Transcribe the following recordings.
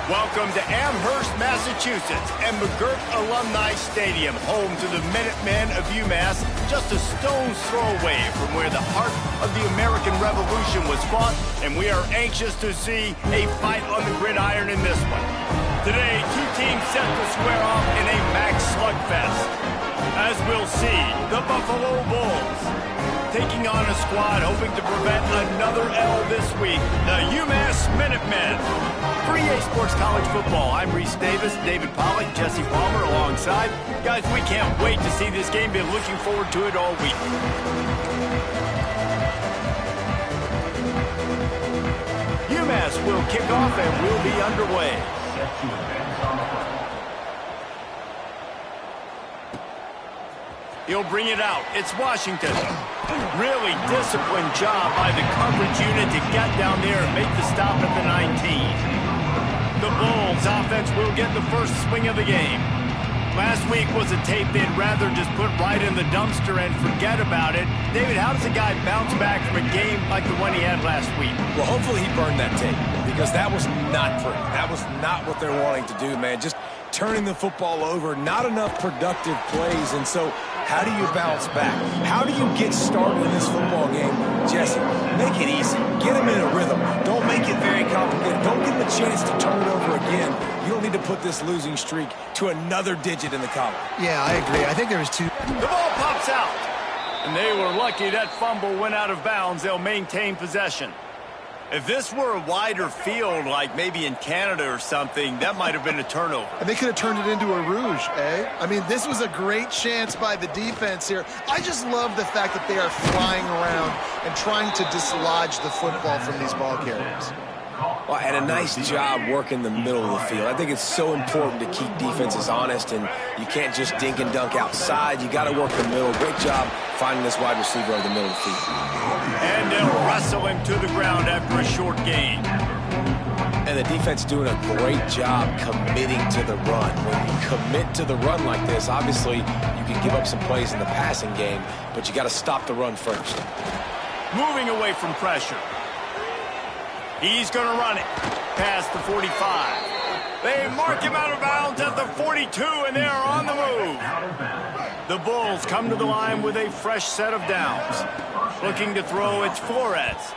Welcome to Amherst, Massachusetts, and McGirt Alumni Stadium, home to the Minutemen of UMass, just a stone's throw away from where the heart of the American Revolution was fought, and we are anxious to see a fight on the gridiron in this one. Today, two teams set to square off in a max slugfest. As we'll see, the Buffalo Bulls taking on a squad hoping to prevent another L this week, the UMass Minutemen. For EA Sports College Football, I'm Reese Davis, David Pollack, Jesse Palmer alongside. Guys, we can't wait to see this game. Been looking forward to it all week. UMass will kick off and we'll be underway. He'll bring it out. It's Washington. Really disciplined job by the coverage unit to get down there and make the stop at the 19. The Bulls offense will get the first swing of the game. Last week was a tape they'd rather just put right in the dumpster and forget about it. David, how does a guy bounce back from a game like the one he had last week? Well, hopefully he burned that tape, because that was not pretty. That was not what they're wanting to do, man. Just turning the football over, not enough productive plays. And so how do you bounce back? How do you get started in this football game? Jesse, make it easy. Get him in a rhythm. Don't make it very complicated. Don't give him a chance to turn it over again. You don't need to put this losing streak to another digit in the column. Yeah, I agree. I think there was two. The ball pops out. And they were lucky that fumble went out of bounds. They'll maintain possession. If this were a wider field, like maybe in Canada or something, that might have been a turnover. And they could have turned it into a rouge, eh? I mean, this was a great chance by the defense here. I just love the fact that they are flying around and trying to dislodge the football from these ball carriers. Well, and a nice job working the middle of the field. I think it's so important to keep defenses honest, and you can't just dink and dunk outside. You got to work the middle. Great job finding this wide receiver over the middle of the field. And they'll wrestle him to the ground after a short gain. And the defense doing a great job committing to the run. When you commit to the run like this, obviously you can give up some plays in the passing game, but you got to stop the run first. Moving away from pressure. He's going to run it past the 45. They mark him out of bounds at the 42, and they are on the move. The Bulls come to the line with a fresh set of downs. Looking to throw, it's Flores.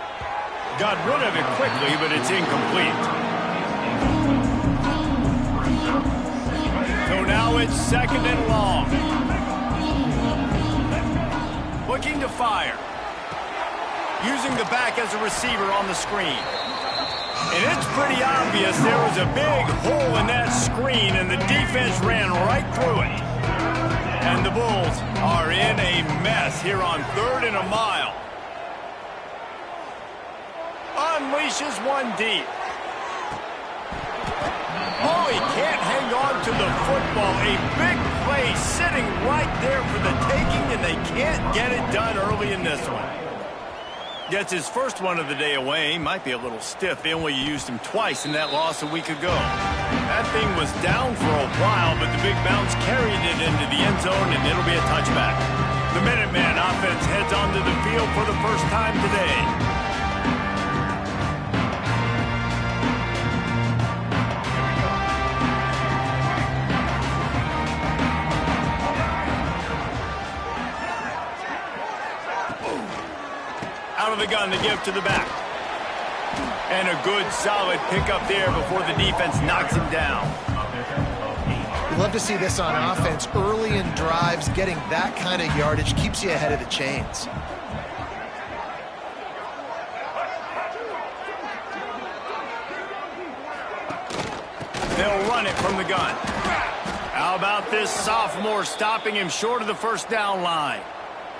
Got rid of it quickly, but it's incomplete. So now it's second and long. Looking to fire. Using the back as a receiver on the screen. And it's pretty obvious there was a big hole in that screen, and the defense ran right through it. And the Bulls are in a mess here on 3rd and a mile. Unleashes one deep. Oh, he can't hang on to the football. A big play sitting right there for the taking, and they can't get it done early in this one. Gets his first one of the day away. Might be a little stiff. They only used him twice in that loss a week ago. That thing was down for a while, but the big bounce carried it into the end zone, and it'll be a touchback. The Minuteman offense heads onto the field for the first time today. Out of the gun to give to the back. And a good, solid pickup there before the defense knocks him down. We love to see this on offense. Early in drives, getting that kind of yardage keeps you ahead of the chains. They'll run it from the gun. How about this sophomore stopping him short of the first down line?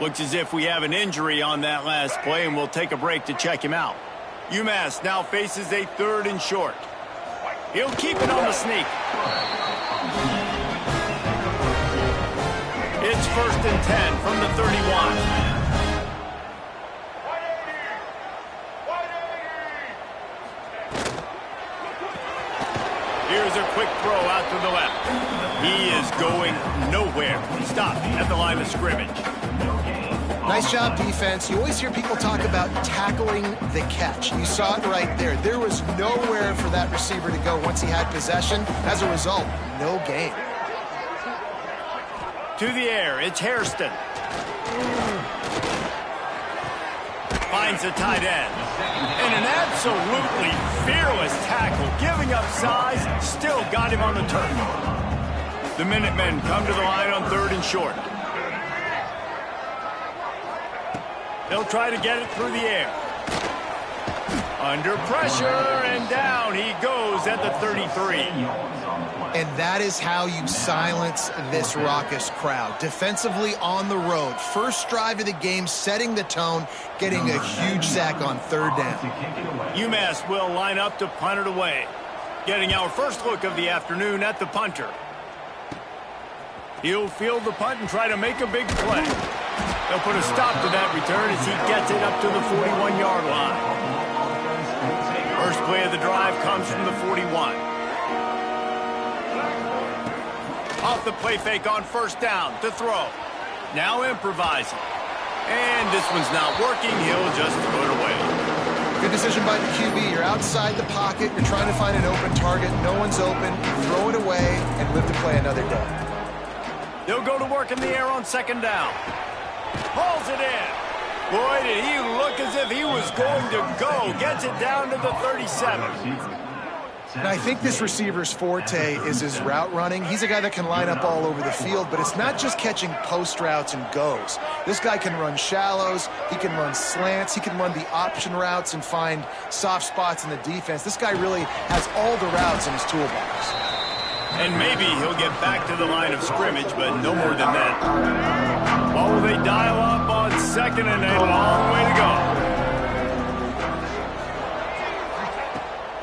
Looks as if we have an injury on that last play, and we'll take a break to check him out. UMass now faces a 3rd and short. He'll keep it on the sneak. It's 1st and 10 from the 31. Here's a quick throw out to the left. He is going nowhere. Stop at the line of scrimmage. Nice job, defense. You always hear people talk about tackling the catch. You saw it right there. There was nowhere for that receiver to go once he had possession. As a result, no gain. To the air, it's Hairston. Finds the tight end. And an absolutely fearless tackle, giving up size, still got him on the turf. The Minutemen come to the line on 3rd and short. They'll try to get it through the air. Under pressure, and down he goes at the 33. And that is how you silence this raucous crowd. Defensively on the road. First drive of the game, setting the tone, getting a huge sack on 3rd down. UMass will line up to punt it away. Getting our first look of the afternoon at the punter. He'll field the punt and try to make a big play. They'll put a stop to that return as he gets it up to the 41-yard line. First play of the drive comes from the 41. Off the play fake on 1st down to throw. Now improvising. And this one's not working. He'll just throw it away. Good decision by the QB. You're outside the pocket. You're trying to find an open target. No one's open. Throw it away and live to play another day. They'll go to work in the air on 2nd down. Hauls it in. Boy, did he look as if he was going to go. Gets it down to the 37. And I think this receiver's forte is his route running. He's a guy that can line up all over the field, but it's not just catching post routes and goes. This guy can run shallows, he can run slants, he can run the option routes and find soft spots in the defense. This guy really has all the routes in his toolbox. And maybe he'll get back to the line of scrimmage, but no more than that. What will they dial up on 2nd and a long way to go?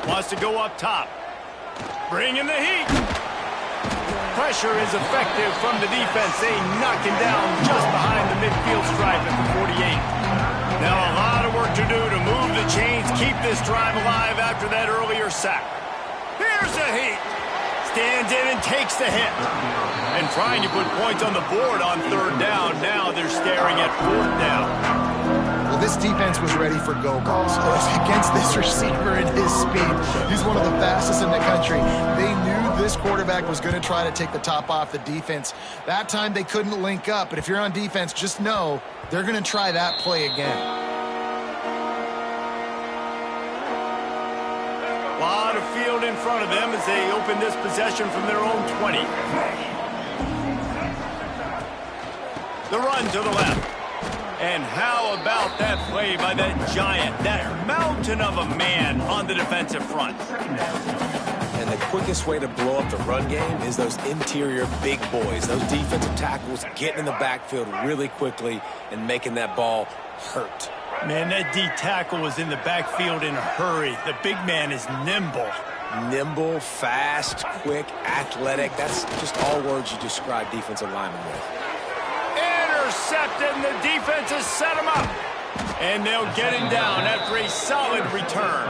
Wants to go up top. Bring in the heat. Pressure is effective from the defense. They knock him down just behind the midfield stripe at the 48. Now a lot of work to do to move the chains, keep this drive alive after that earlier sack. Here's the heat. Stands in and takes the hit. And trying to put points on the board on 3rd down. Now they're staring at 4th down. Well, this defense was ready for go-goals. Against this receiver and his speed, he's one of the fastest in the country. They knew this quarterback was going to try to take the top off the defense. That time they couldn't link up, but if you're on defense, just know they're going to try that play again. A lot of field in front of them as they open this possession from their own 20. The run to the left. And how about that play by that giant, that mountain of a man on the defensive front? And the quickest way to blow up the run game is those interior big boys, those defensive tackles getting in the backfield really quickly and making that ball hurt. Man, that D tackle was in the backfield in a hurry. The big man is nimble. Nimble, fast, quick, athletic. That's just all words you describe defensive linemen with. Intercepted, and the defense has set him up. And they'll get him down after a solid return.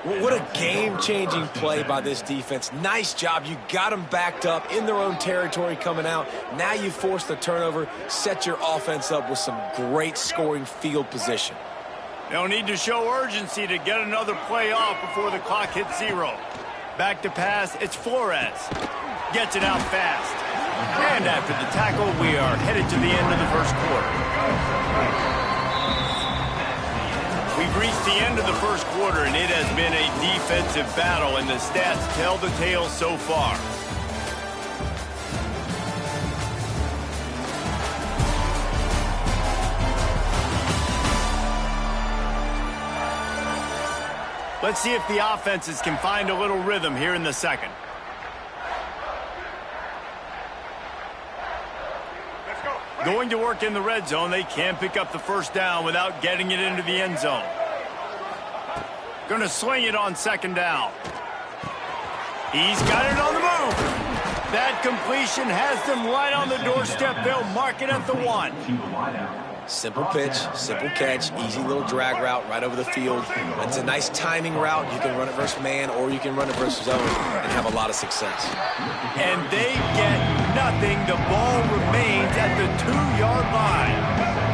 Well, what a game-changing play by this defense. Nice job. You got them backed up in their own territory coming out. Now you force the turnover, set your offense up with some great scoring field position. They'll need to show urgency to get another play off before the clock hits 0. Back to pass, it's Flores. Gets it out fast. And after the tackle, we are headed to the end of the first quarter. We've reached the end of the first quarter, and it has been a defensive battle, and the stats tell the tale so far. Let's see if the offenses can find a little rhythm here in the second. Going to work in the red zone, they can't pick up the first down without getting it into the end zone. Going to swing it on 2nd down. He's got it on the move. That completion has them right on the doorstep. They'll mark it at the 1. Simple pitch, simple catch, easy little drag route right over the field. It's a nice timing route. You can run it versus man or you can run it versus zone and have a lot of success. And they get nothing. The ball remains at the 2-yard line.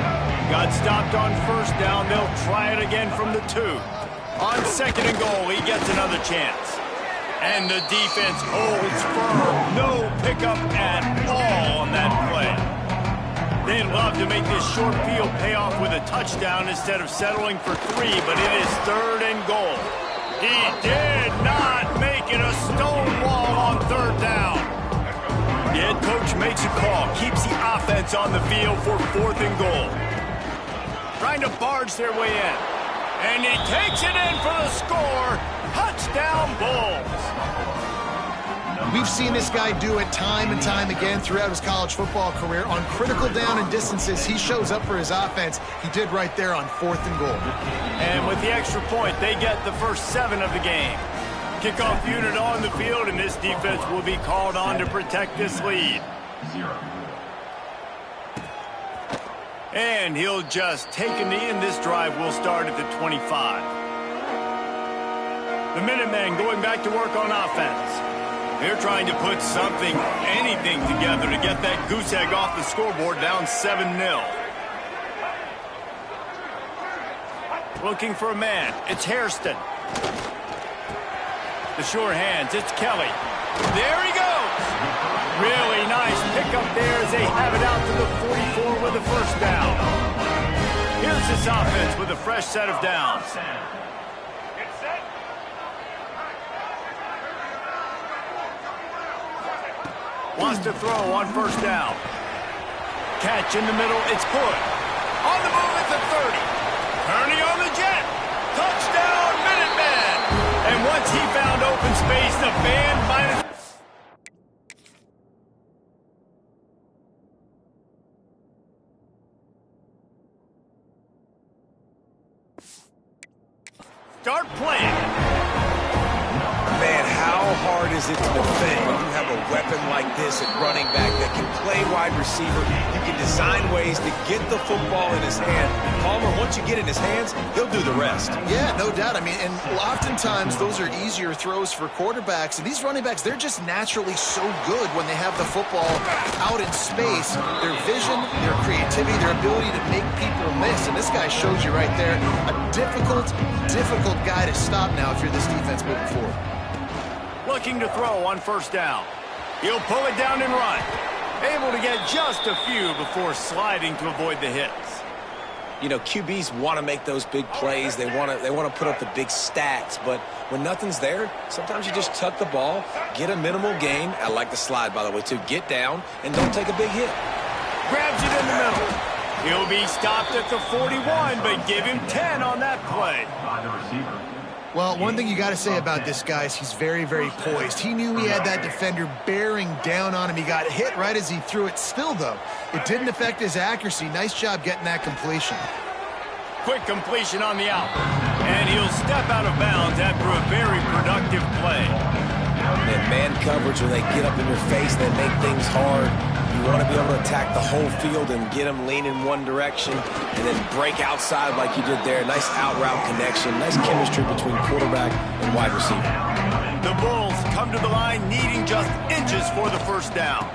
Got stopped on first down. They'll try it again from the 2. On 2nd and goal, he gets another chance. And the defense holds firm. No pickup at all on that play. They'd love to make this short field pay off with a touchdown instead of settling for 3, but it is 3rd and goal. He did not make it a stone wall on 3rd down. The head coach makes a call, keeps the offense on the field for 4th and goal. Trying to barge their way in. And he takes it in for the score. Touchdown, Bulls. We've seen this guy do it time and time again throughout his college football career. On critical down and distances, he shows up for his offense. He did right there on 4th and goal. And with the extra point, they get the first 7 of the game. Kickoff unit on the field, and this defense will be called on to protect this lead. And he'll just take a knee, and this drive will start at the 25. The Minutemen going back to work on offense. They're trying to put something, anything together to get that goose egg off the scoreboard, down 7-0. Looking for a man. It's Hairston. The sure hands. It's Kelly. There he goes. Really nice pickup there as they have it out to the 44 with a first down. Here's this offense with a fresh set of downs. Wants to throw on first down. Catch in the middle. It's good. On the move at the 30. Kearney on the jet. Touchdown, Minutemen. And once he found open space, the band minus... Start playing. Man, how hard is it to defend when you have a weapon like this at running back that can play wide receiver? You can design ways to get the football in his hand. Palmer, once you get it in his hands, he'll do the rest. Yeah, no doubt. I mean, and oftentimes those are easier throws for quarterbacks. And these running backs, they're just naturally so good when they have the football out in space. Their vision, their creativity, their ability to make people miss. And this guy shows you right there a difficult guy to stop now if you're this defense moving forward. Looking to throw on first down. He'll pull it down and run. Able to get just a few before sliding to avoid the hits. You know, QBs want to make those big plays. They want to put up the big stats. But when nothing's there, sometimes you just tuck the ball, get a minimal gain. I like the slide, by the way, too. Get down and don't take a big hit. Grabs it in the middle. He'll be stopped at the 41, but give him 10 on that play. Well, one thing you got to say about this guy is he's very, very poised. He knew he had that defender bearing down on him. He got hit right as he threw it. Still, though, it didn't affect his accuracy. Nice job getting that completion. Quick completion on the out. And he'll step out of bounds after a very productive play. And man coverage, when they get up in your face, they make things hard. You want to be able to attack the whole field and get them lean in one direction and then break outside like you did there. Nice out route connection. Nice chemistry between quarterback and wide receiver. The Bulls come to the line needing just inches for the first down.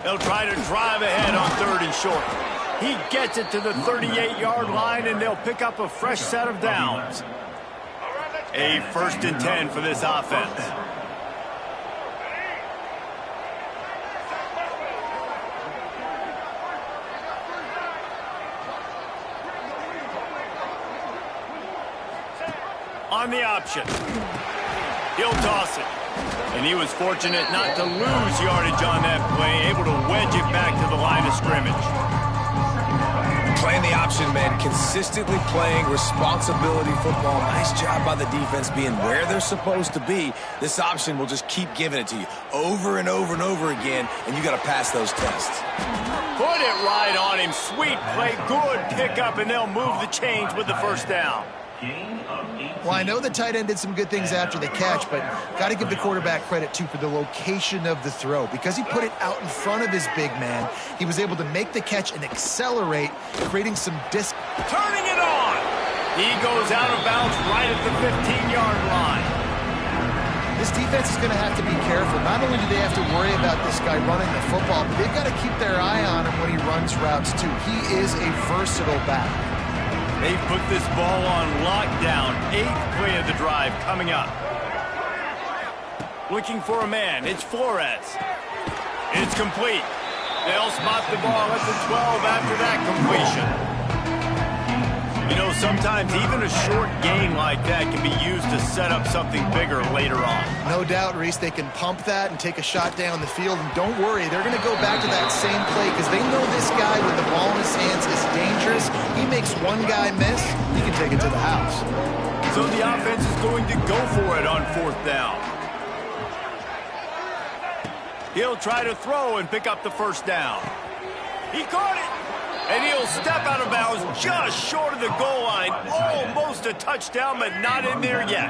They'll try to drive ahead on 3rd and short. He gets it to the 38-yard line, and they'll pick up a fresh set of downs. A 1st and 10 for this offense. On the option. He'll toss it. And he was fortunate not to lose yardage on that play, able to wedge it back to the line of scrimmage. Playing the option, man. Consistently playing responsibility football. Nice job by the defense being where they're supposed to be. This option will just keep giving it to you over and over and over again, and you got to pass those tests. Put it right on him. Sweet play. Good pickup, and they'll move the chains with the first down. Well, I know the tight end did some good things after the catch, but got to give the quarterback credit, too, for the location of the throw. Because he put it out in front of his big man, he was able to make the catch and accelerate, creating some distance. Turning it on. He goes out of bounds right at the 15-yard line. This defense is going to have to be careful. Not only do they have to worry about this guy running the football, but they've got to keep their eye on him when he runs routes too. He is a versatile back. They've put this ball on lockdown. 8th play of the drive coming up. Looking for a man. It's Flores. It's complete. They'll spot the ball at the 12 after that completion. You know, sometimes even a short gain like that can be used to set up something bigger later on. No doubt, Reese, they can pump that and take a shot down the field. And don't worry, they're going to go back to that same play because they know this guy with the ball in his hands is dangerous. He makes one guy miss, he can take it to the house. So the offense is going to go for it on 4th down. He'll try to throw and pick up the 1st down. He caught it. And he'll step out of bounds just short of the goal line. Almost a touchdown, but not in there yet.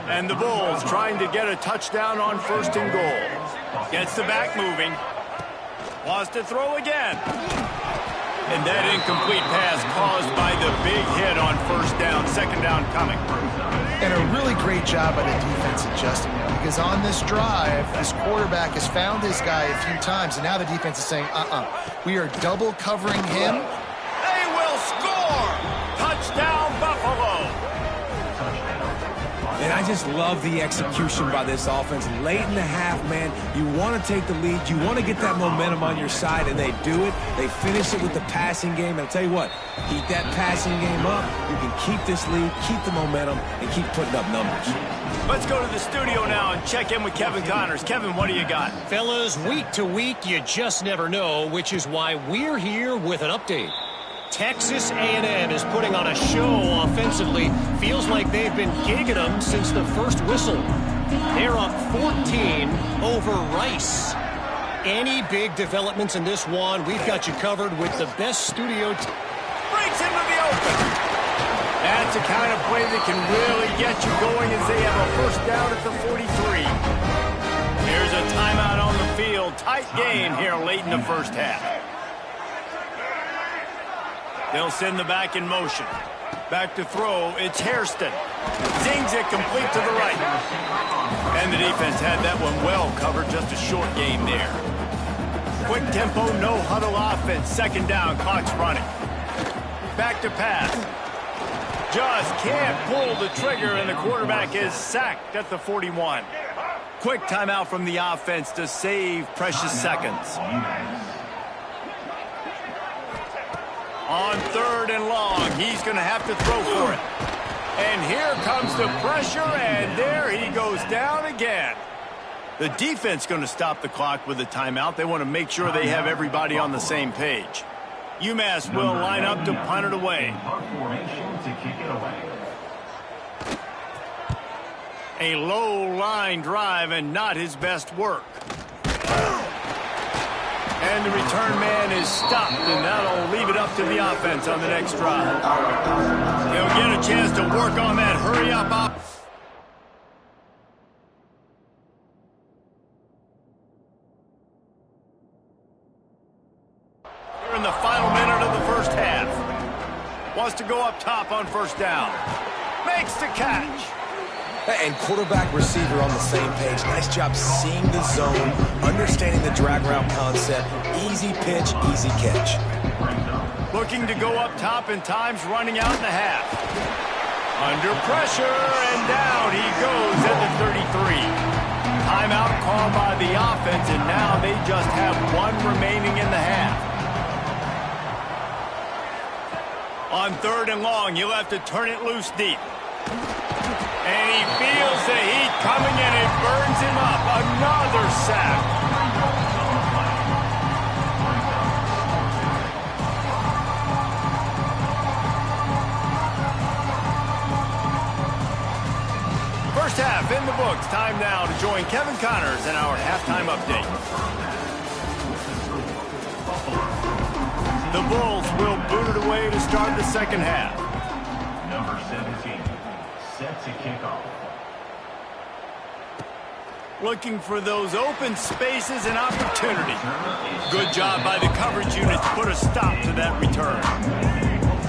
And the Bulls trying to get a touchdown on 1st and goal. Gets the back moving. Wants to throw again. And that incomplete pass caused by the big hit on 1st down. 2nd down coming. And a really great job by the defense adjusting now, because on this drive, this quarterback has found his guy a few times, and now the defense is saying, we are double covering him. They will score! Touchdown, Buffalo! And I just love the execution by this offense. Late in the half, man, you want to take the lead. You want to get that momentum on your side, and they do it. They finish it with the passing game. And I'll tell you what, keep that passing game up. You can keep this lead, keep the momentum, and keep putting up numbers. Let's go to the studio now and check in with Kevin Connors. Kevin, what do you got? Fellas, week to week, you just never know, which is why we're here with an update. Texas A&M is putting on a show offensively. Feels like they've been gigging them since the first whistle. They're up 14 over Rice. Any big developments in this one, we've got you covered with the best studio. Breaks into the open. That's the kind of play that can really get you going as they have a 1st down at the 43. Here's a timeout on the field. Tight game here late in the 1st half. They'll send the back in motion. Back to throw, it's Hairston. Zings it complete to the right. And the defense had that one well covered, just a short game there. Quick tempo, no huddle offense. 2nd down, clock's running. Back to pass. Just can't pull the trigger, and the quarterback is sacked at the 41. Quick timeout from the offense to save precious seconds. On 3rd and long, he's going to have to throw for it. And here comes the pressure, and there he goes down again. The defense going to stop the clock with a timeout. They want to make sure they have everybody on the same page. UMass will line up to punt it away. A low line drive and not his best work. And the return man is stopped, and that'll leave it up to the offense on the next drive. He'll get a chance to work on that hurry-up op. Here in the final minute of the 1st half. Wants to go up top on 1st down. Makes the catch. And quarterback receiver on the same page. Nice job seeing the zone, understanding the drag route concept. Easy pitch, easy catch. Looking to go up top, and time's running out in the half. Under pressure, and down he goes at the 33. Timeout called by the offense, and now they just have 1 remaining in the half. On 3rd and long, you'll have to turn it loose deep. And he feels the heat coming, and it burns him up. Another sack. First half in the books. Time now to join Kevin Connors in our halftime update. The Bulls will boot it away to start the 2nd half. Number 17. Set to kick off. Looking for those open spaces and opportunity. Good job by the coverage unit to put a stop to that return.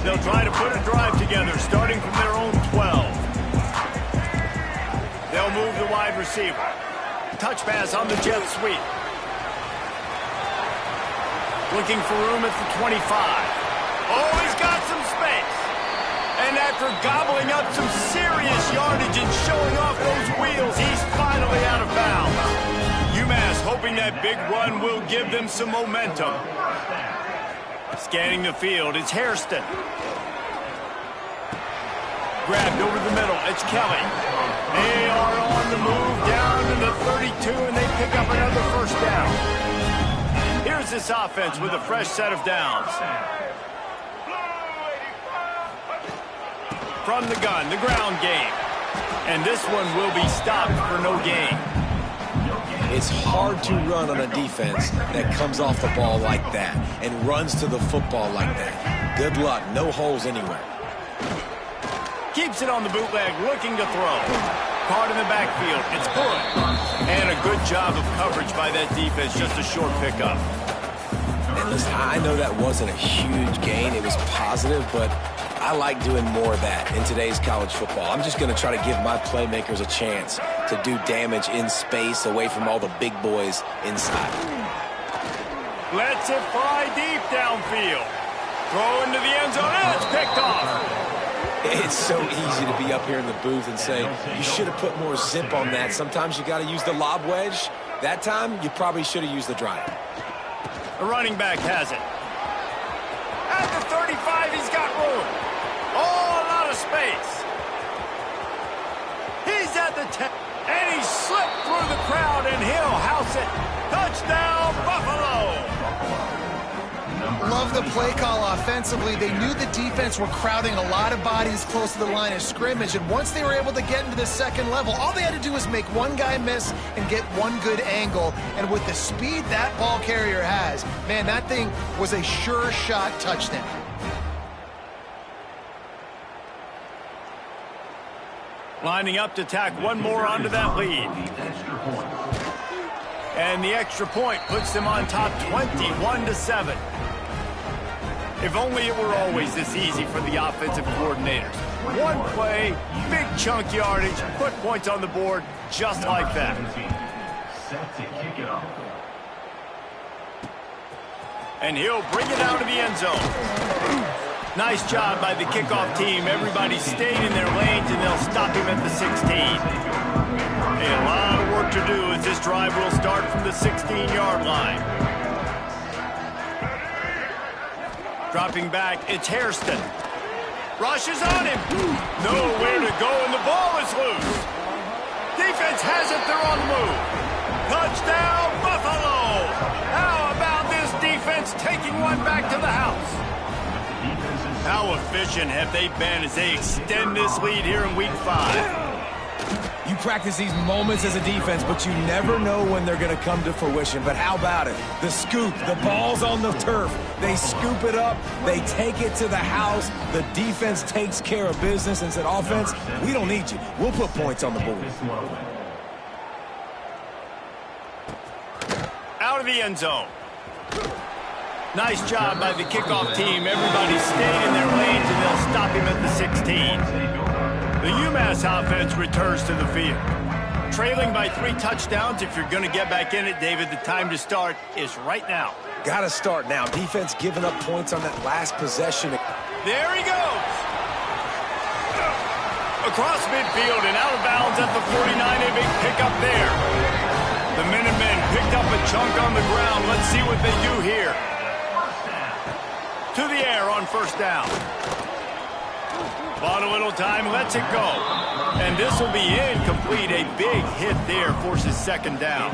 They'll try to put a drive together starting from their own 12. They'll move the wide receiver. Touch pass on the jet sweep. Looking for room at the 25. Oh, he's got some space. And after gobbling up some serious yardage and showing off those wheels, he's finally out of bounds. UMass hoping that big run will give them some momentum. Scanning the field, it's Hairston. Grabbed over the middle, it's Kelly. They are on the move down to the 32, and they pick up another first down. Here's this offense with a fresh set of downs. From the gun, the ground game. And this one will be stopped for no gain. It's hard to run on a defense that comes off the ball like that and runs to the football like that. Good luck. No holes anywhere. Keeps it on the bootleg, looking to throw. Caught in the backfield. It's good. And a good job of coverage by that defense. Just a short pickup. And listen, I know that wasn't a huge gain. It was positive, but I like doing more of that in today's college football. I'm just going to try to give my playmakers a chance to do damage in space away from all the big boys inside. Lets it fly deep downfield. Throw into the end zone, and it's picked off. It's so easy to be up here in the booth and say, you should have put more zip on that. Sometimes you got to use the lob wedge. That time, you probably should have used the drive. The running back has it. At the 35, he's got room. Oh, a lot of space. He's at the 10, and he slipped through the crowd, and he'll house it. Touchdown, Buffalo. Love the play call offensively. They knew the defense were crowding a lot of bodies close to the line of scrimmage, and once they were able to get into the second level, all they had to do was make one guy miss and get one good angle. And with the speed that ball carrier has, man, that thing was a sure shot touchdown. Lining up to tack one more onto that lead. And the extra point puts them on top 21-7. If only it were always this easy for the offensive coordinators. One play, big chunk yardage, put points on the board just like that. Set to kick it off. And he'll bring it out of the end zone. Nice job by the kickoff team. Everybody stayed in their lanes, and they'll stop him at the 16. A lot of work to do as this drive will start from the 16-yard line. Dropping back, it's Hairston. Rushes on him. Nowhere to go, and the ball is loose. Defense has it. They're on the move. Touchdown, Buffalo. How about this defense taking one back to the house? How efficient have they been as they extend this lead here in Week 5? You practice these moments as a defense, but you never know when they're going to come to fruition. But how about it? The scoop, the ball's on the turf. They scoop it up. They take it to the house. The defense takes care of business and said, offense, we don't need you. We'll put points on the board. Out of the end zone. Nice job by the kickoff team. Everybody stayed in their lanes, and they'll stop him at the 16. The UMass offense returns to the field. Trailing by 3 touchdowns. If you're going to get back in it, David, the time to start is right now. Got to start now. Defense giving up points on that last possession. There he goes. Across midfield and out of bounds at the 49. A big pickup there. The Minutemen picked up a chunk on the ground. Let's see what they do here. To the air on first down. Bought a little time, lets it go. And this will be incomplete. A big hit there forces second down.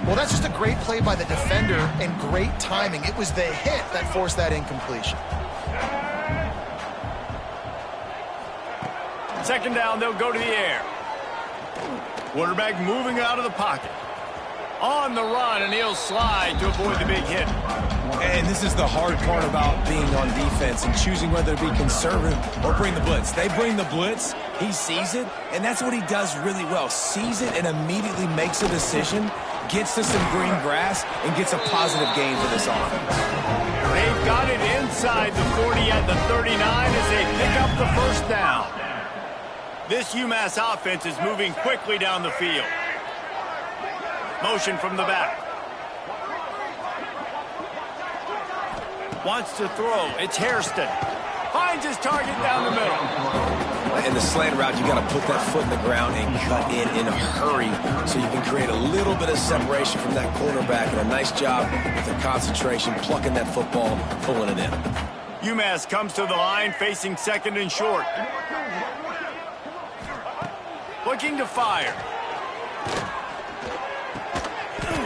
Well, that's just a great play by the defender and great timing. It was the hit that forced that incompletion. Second down, they'll go to the air. Quarterback moving out of the pocket. On the run, and he'll slide to avoid the big hit. And this is the hard part about being on defense and choosing whether to be conservative or bring the blitz. They bring the blitz, he sees it, and that's what he does really well. Sees it and immediately makes a decision, gets to some green grass, and gets a positive gain for this offense. They've got it inside the 40 at the 39 as they pick up the first down. This UMass offense is moving quickly down the field. Motion from the back. Wants to throw. It's Hairston. Finds his target down the middle. In the slant route, you got to put that foot in the ground and cut in a hurry so you can create a little bit of separation from that cornerback. And a nice job with the concentration, plucking that football, pulling it in. UMass comes to the line, facing second and short. Looking to fire.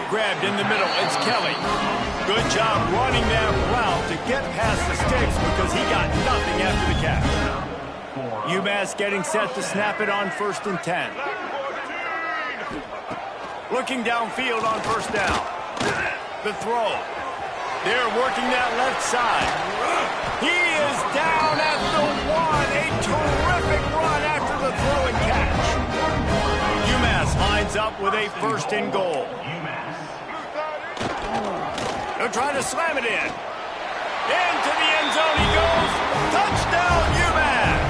Grabbed in the middle. It's Kelly. Good job running that route to get past the sticks because he got nothing after the catch. UMass getting set to snap it on 1st and 10. Looking downfield on 1st down. The throw. They're working that left side. He is down at the 1. A terrific run after the throw and catch. UMass lines up with a 1st and goal. They're trying to slam it in. Into the end zone he goes. Touchdown, UMass.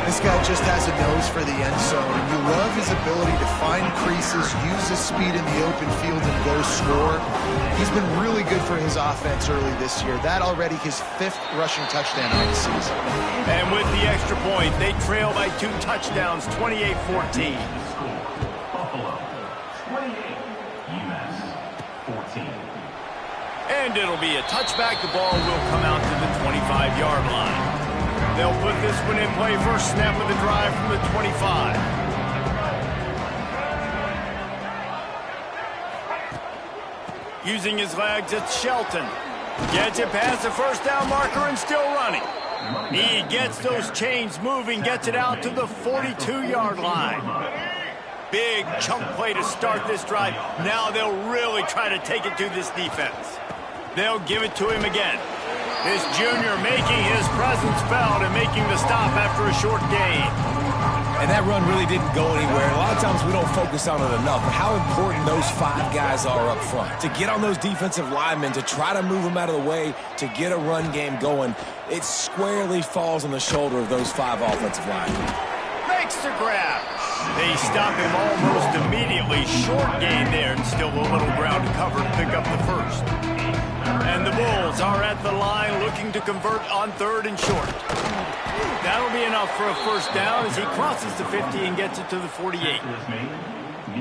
This guy just has a nose for the end zone, and you love his ability to find creases, use his speed in the open field, and go score. He's been really good for his offense early this year. That already his 5th rushing touchdown of the season. And with the extra point, they trail by 2 touchdowns, 28-14. Buffalo, 28. UMass, 14. And it'll be a touchback. The ball will come out to the 25-yard line. They'll put this one in play. First snap of the drive from the 25. Using his legs, it's Shelton. Gets it past the 1st down marker and still running. He gets those chains moving, gets it out to the 42-yard line. Big chunk play to start this drive. Now they'll really try to take it to this defense. They'll give it to him again. This junior making his presence felt and making the stop after a short gain. And that run really didn't go anywhere. A lot of times we don't focus on it enough, but how important those 5 guys are up front. To get on those defensive linemen, to try to move them out of the way, to get a run game going, it squarely falls on the shoulder of those 5 offensive linemen. Makes the grab. They stop him almost immediately. Short gain there and still a little ground to cover to pick up the 1st. And the Bulls are at the line looking to convert on 3rd and short. That'll be enough for a 1st down as he crosses the 50 and gets it to the 48.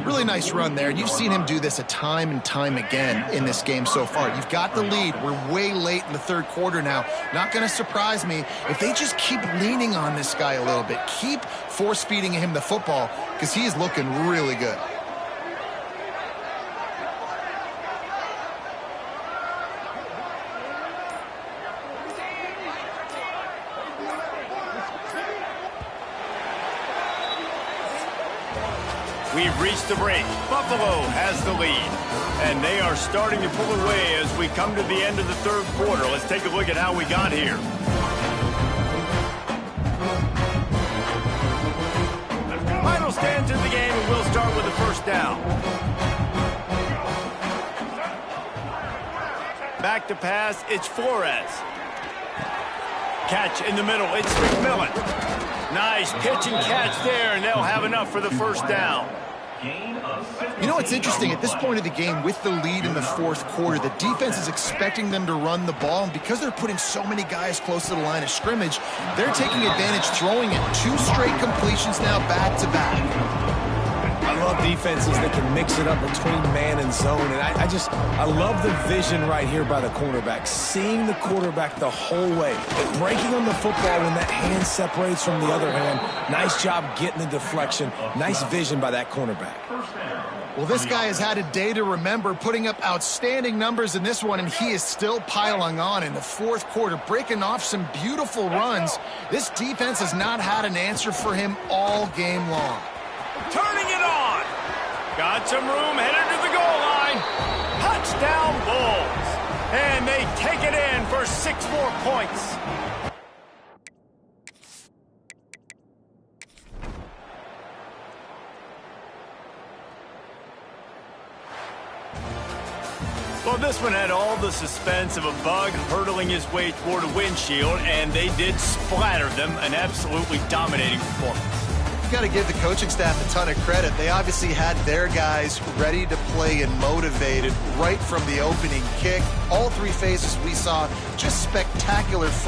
Really nice run there. You've seen him do this a time and time again in this game so far. You've got the lead. We're way late in the 3rd quarter now. Not going to surprise me if they just keep leaning on this guy a little bit. Keep force-feeding him the football because he is looking really good. We've reached the break. Buffalo has the lead. And they are starting to pull away as we come to the end of the 3rd quarter. Let's take a look at how we got here. Final stands in the game, and we'll start with the 1st down. Back to pass, it's Flores. Catch in the middle, it's McMillan. Nice pitch and catch there, and they'll have enough for the 1st down. You know what's interesting? At this point of the game, with the lead in the 4th quarter, the defense is expecting them to run the ball, and because they're putting so many guys close to the line of scrimmage, they're taking advantage, throwing it 2 straight completions now back-to-back. I love defenses that can mix it up between man and zone, and I love the vision right here by the cornerback, seeing the quarterback the whole way, breaking on the football when that hand separates from the other hand. Nice job getting the deflection. Nice vision by that cornerback. Well, this guy has had a day to remember, putting up outstanding numbers in this one, and he is still piling on in the 4th quarter, breaking off some beautiful runs. This defense has not had an answer for him all game long. Turning it on. Got some room, headed to the goal line. Touchdown Bulls. And they take it in for 6 more points. Well, this one had all the suspense of a bug hurtling his way toward a windshield, and they did splatter them. An absolutely dominating performance. You got to give the coaching staff a ton of credit. They obviously had their guys ready to play and motivated right from the opening kick. All three phases we saw just spectacular football.